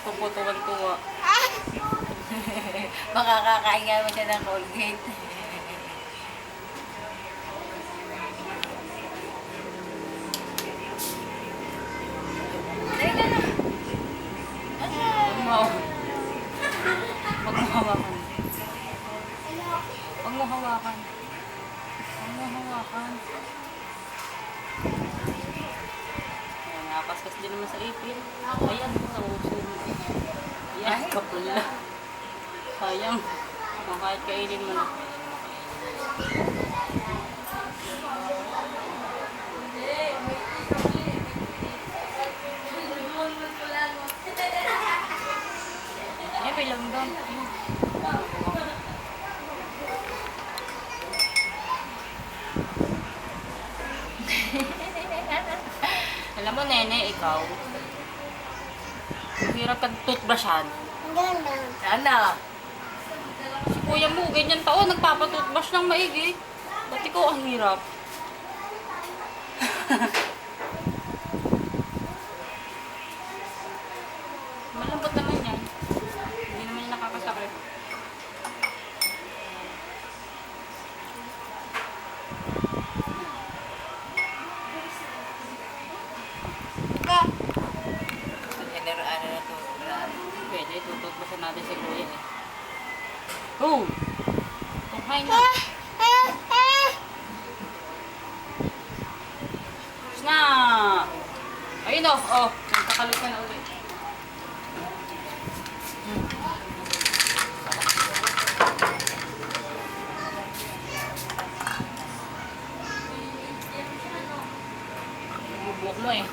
Diyos ko po, tuwang-tuwa. Makakakain nga mo siya ng Colgate. Teka na. Huwag mo hawakan. Huwag mo hawakan. Huwag mo hawakan. Ayan, nakapaskas din naman sa ipin. Ayan, nauso mo. Ayan, kapula. Sayang. Kung kahit kainin mo na. Ayan, may langgam. Alam mo, nene, ikaw. Mahirap kang toothbrushan. Ana. Si kuya mo, ganyan taon, nagpapatoothbrush ng maigi. Ba't ikaw ang hirap? Malambot naman yan. Hindi naman yung nakakasakit. Ano na to? Pwede, tututbusan natin si kuya eh. Oh! Kumain na. Tapos na! Ayun o, oh. Nagkakalot ka na ulit. Bubuk mo eh.